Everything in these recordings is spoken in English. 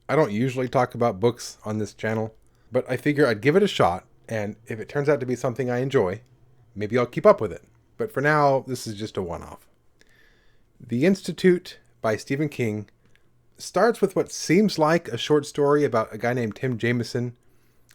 I don't usually talk about books on this channel, but I figure I'd give it a shot, and if it turns out to be something I enjoy, maybe I'll keep up with it. But for now, this is just a one-off. The Institute by Stephen King starts with what seems like a short story about a guy named Tim Jameson.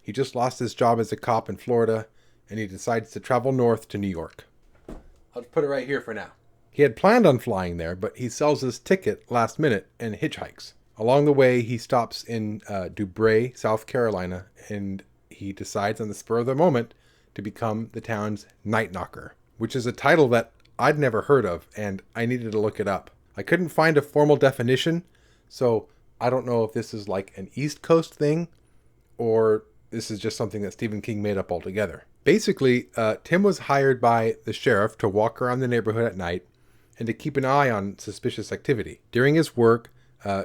He just lost his job as a cop in Florida, and he decides to travel north to New York. I'll just put it right here for now. He had planned on flying there, but he sells his ticket last minute and hitchhikes. Along the way, he stops in DuBray, South Carolina, and he decides on the spur of the moment to become the town's night knocker, which is a title that I'd never heard of, and I needed to look it up. I couldn't find a formal definition, so I don't know if this is like an East Coast thing, or this is just something that Stephen King made up altogether. Basically, Tim was hired by the sheriff to walk around the neighborhood at night and to keep an eye on suspicious activity. During his work,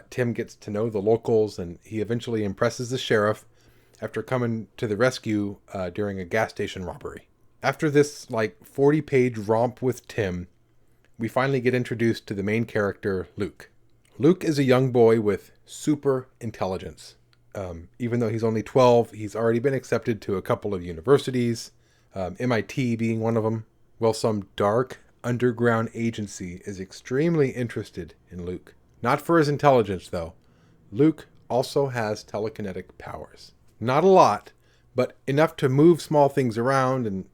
Tim gets to know the locals, and he eventually impresses the sheriff after coming to the rescue during a gas station robbery. After this 40-page romp with Tim, we finally get introduced to the main character, Luke. Luke is a young boy with super intelligence. Even though he's only 12, he's already been accepted to a couple of universities, MIT being one of them. Well, some dark underground agency is extremely interested in Luke. Not for his intelligence, though. Luke also has telekinetic powers. Not a lot, but enough to move small things around, and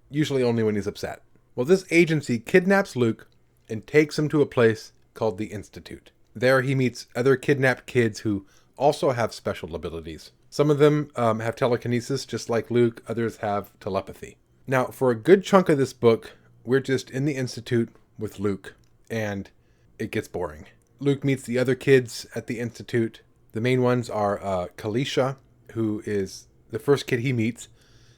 usually only when he's upset. Well, this agency kidnaps Luke and takes him to a place called the Institute. There he meets other kidnapped kids who also have special abilities. Some of them have telekinesis, just like Luke. Others have telepathy. Now, for a good chunk of this book, we're just in the Institute with Luke, and it gets boring. Luke meets the other kids at the Institute. The main ones are Kalisha, who is the first kid he meets,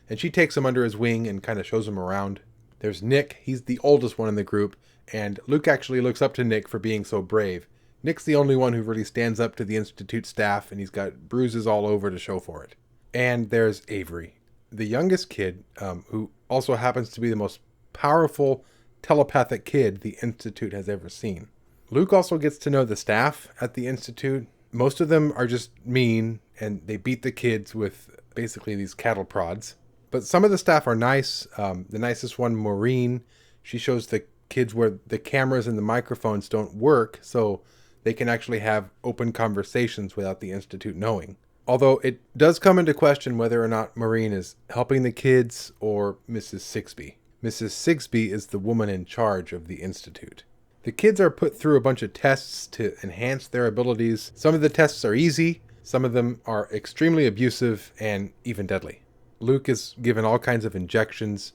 and she takes him under his wing and kind of shows him around. There's Nick. He's the oldest one in the group, and Luke actually looks up to Nick for being so brave. Nick's the only one who really stands up to the Institute staff, and he's got bruises all over to show for it. And there's Avery, the youngest kid, who also happens to be the most powerful telepathic kid the Institute has ever seen. Luke also gets to know the staff at the Institute. Most of them are just mean, and they beat the kids with basically these cattle prods. But some of the staff are nice. The nicest one, Maureen, she shows the kids where the cameras and the microphones don't work, so they can actually have open conversations without the Institute knowing. Although it does come into question whether or not Maureen is helping the kids or Mrs Sigsby. Mrs Sigsby is the woman in charge of the Institute. The kids are put through a bunch of tests to enhance their abilities. Some of the tests are easy, some of them are extremely abusive and even deadly. Luke is given all kinds of injections.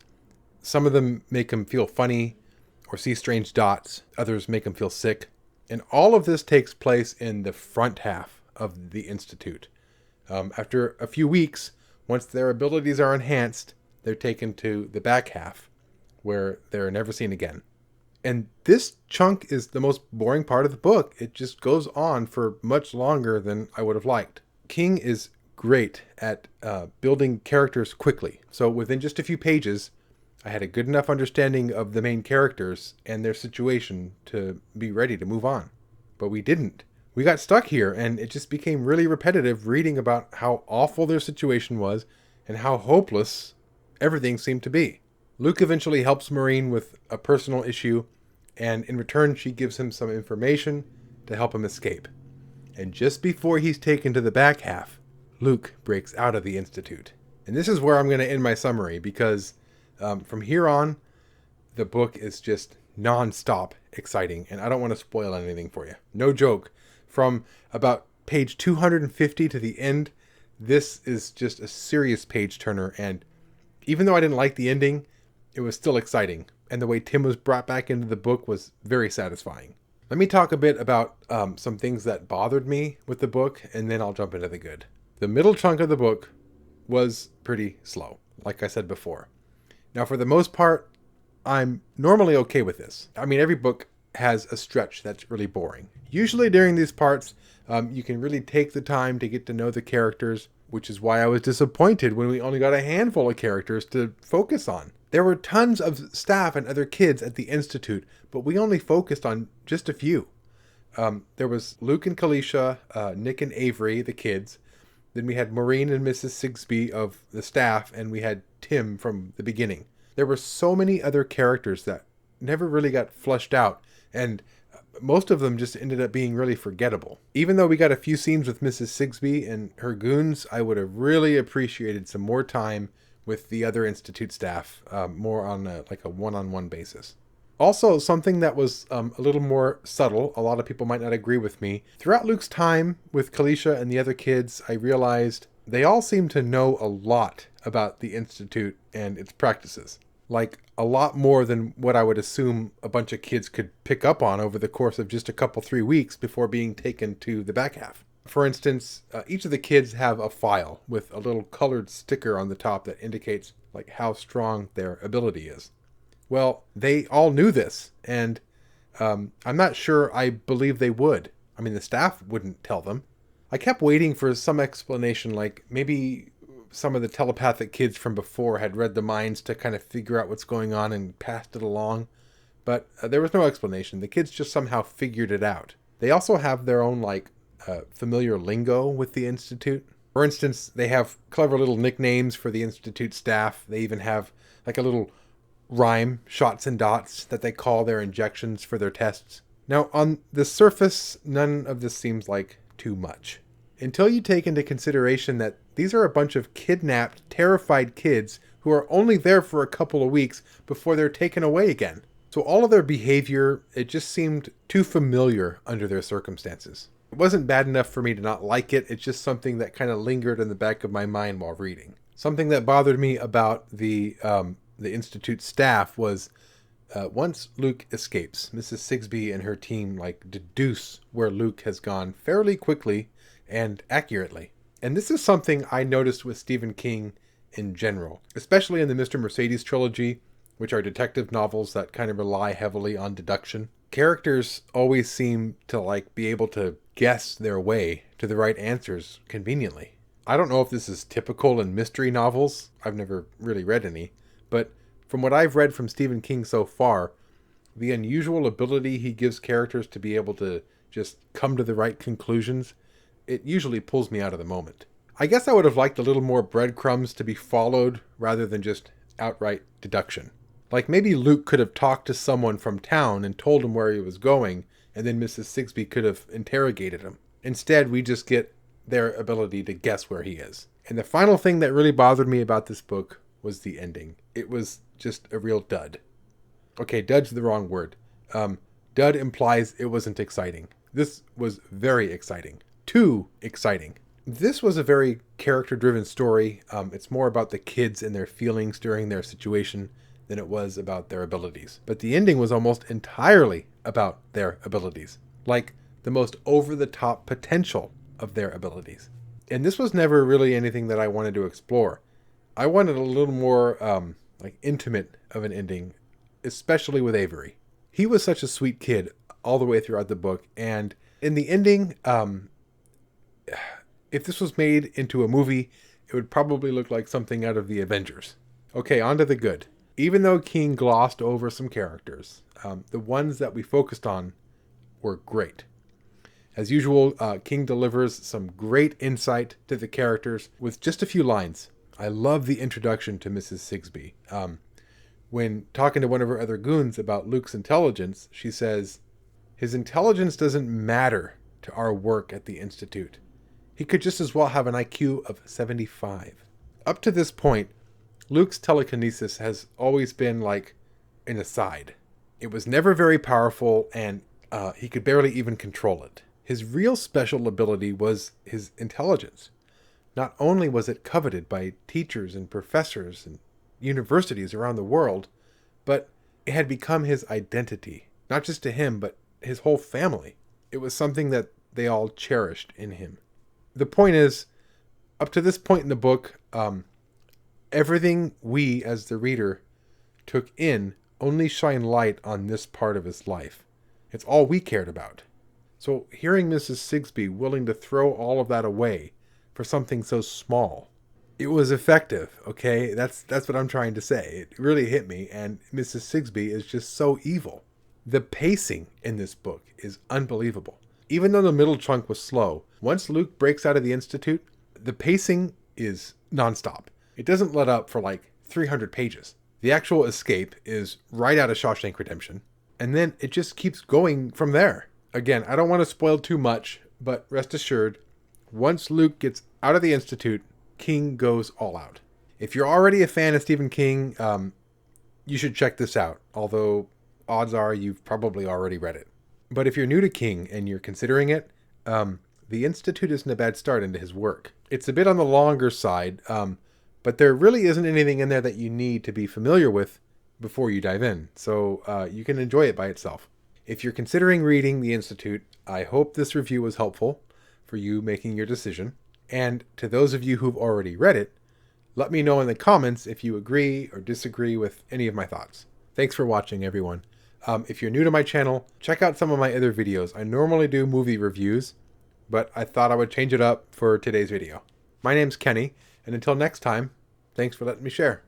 Some of them make him feel funny or see strange dots. Others make him feel sick. And all of this takes place in the front half of the Institute. After a few weeks, once their abilities are enhanced, they're taken to the back half, where they're never seen again. And this chunk is the most boring part of the book. It just goes on for much longer than I would have liked. King is great at building characters quickly. So within just a few pages, I had a good enough understanding of the main characters and their situation to be ready to move on. But we didn't. We got stuck here, and it just became really repetitive reading about how awful their situation was and how hopeless everything seemed to be. Luke eventually helps Maureen with a personal issue, and in return she gives him some information to help him escape. And just before he's taken to the back half, Luke breaks out of the Institute. And this is where I'm going to end my summary, because from here on, the book is just non-stop exciting, and I don't want to spoil anything for you. No joke. From about page 250 to the end, this is just a serious page turner, and even though I didn't like the ending, it was still exciting, and the way Tim was brought back into the book was very satisfying. Let me talk a bit about some things that bothered me with the book, and then I'll jump into the good. The middle chunk of the book was pretty slow, like I said before. Now, for the most part, I'm normally okay with this. I mean, every book has a stretch that's really boring. Usually during these parts, you can really take the time to get to know the characters, which is why I was disappointed when we only got a handful of characters to focus on. There were tons of staff and other kids at the Institute, but we only focused on just a few. There was Luke and Kalisha, Nick and Avery, the kids. Then we had Maureen and Mrs. Sigsby of the staff, and we had Tim from the beginning. There were so many other characters that never really got fleshed out, and most of them just ended up being really forgettable. Even though we got a few scenes with Mrs. Sigsby and her goons, I would have really appreciated some more time with the other Institute staff, more on a one-on-one basis. Also, something that was a little more subtle, a lot of people might not agree with me. Throughout Luke's time with Kalisha and the other kids, I realized they all seem to know a lot about the Institute and its practices. Like, a lot more than what I would assume a bunch of kids could pick up on over the course of just 3 weeks before being taken to the back half. For instance, each of the kids have a file with a little colored sticker on the top that indicates like how strong their ability is. Well, they all knew this, and I'm not sure I believe they would. I mean, the staff wouldn't tell them. I kept waiting for some explanation, like maybe some of the telepathic kids from before had read the minds to kind of figure out what's going on and passed it along. But there was no explanation. The kids just somehow figured it out. They also have their own, familiar lingo with the Institute. For instance, they have clever little nicknames for the Institute staff. They even have like a little rhyme, shots and dots, that they call their injections for their tests. Now, on the surface, none of this seems like too much, until you take into consideration that these are a bunch of kidnapped, terrified kids who are only there for a couple of weeks before they're taken away again. So all of their behavior, it just seemed too familiar under their circumstances. It wasn't bad enough for me to not like it, it's just something that kind of lingered in the back of my mind while reading. Something that bothered me about the Institute staff was once Luke escapes, Mrs. Sigsby and her team deduce where Luke has gone fairly quickly and accurately. And this is something I noticed with Stephen King in general, especially in the Mr. Mercedes trilogy, which are detective novels that kind of rely heavily on deduction. Characters always seem to be able to guess their way to the right answers conveniently. I don't know if this is typical in mystery novels. I've never really read any. But from what I've read from Stephen King so far, the unusual ability he gives characters to be able to just come to the right conclusions, it usually pulls me out of the moment. I guess I would have liked a little more breadcrumbs to be followed rather than just outright deduction. Like maybe Luke could have talked to someone from town and told him where he was going, and then Mrs. Sigsby could have interrogated him. Instead, we just get their ability to guess where he is. And the final thing that really bothered me about this book was the ending. It was just a real dud. Okay, dud's the wrong word. Dud implies it wasn't exciting. This was very exciting. Too exciting. This was a very character-driven story. It's more about the kids and their feelings during their situation than it was about their abilities. But the ending was almost entirely about their abilities. Like the most over-the-top potential of their abilities. And this was never really anything that I wanted to explore. I wanted a little more intimate of an ending, especially with Avery. He was such a sweet kid all the way throughout the book, and in the ending, if this was made into a movie, it would probably look like something out of the Avengers. Okay, on to the good. Even though King glossed over some characters, the ones that we focused on were great. As usual, King delivers some great insight to the characters with just a few lines. I love the introduction to Mrs. Sigsby. When talking to one of her other goons about Luke's intelligence, she says, "His intelligence doesn't matter to our work at the Institute. He could just as well have an IQ of 75. Up to this point, Luke's telekinesis has always been like an aside. It was never very powerful, and he could barely even control it. His real special ability was his intelligence. Not only was it coveted by teachers and professors and universities around the world, but it had become his identity, not just to him, but his whole family. It was something that they all cherished in him." The point is, up to this point in the book, everything we, as the reader, took in only shine light on this part of his life. It's all we cared about. So hearing Mrs. Sigsby willing to throw all of that away for something so small, it was effective, okay? That's what I'm trying to say. It really hit me, and Mrs. Sigsby is just so evil. The pacing in this book is unbelievable. Even though the middle chunk was slow, once Luke breaks out of the Institute, the pacing is nonstop. It doesn't let up for like 300 pages. The actual escape is right out of Shawshank Redemption, and then it just keeps going from there. Again, I don't want to spoil too much, but rest assured, once Luke gets out of the Institute, King goes all out. If you're already a fan of Stephen King, you should check this out, although odds are you've probably already read it. But if you're new to King and you're considering it, The Institute isn't a bad start into his work. It's a bit on the longer side, but there really isn't anything in there that you need to be familiar with before you dive in, so you can enjoy it by itself. If you're considering reading The Institute, I hope this review was helpful for you making your decision. And to those of you who've already read it, let me know in the comments if you agree or disagree with any of my thoughts. Thanks for watching, everyone. If you're new to my channel, check out some of my other videos. I normally do movie reviews, but I thought I would change it up for today's video. My name's Kenny, and until next time, thanks for letting me share.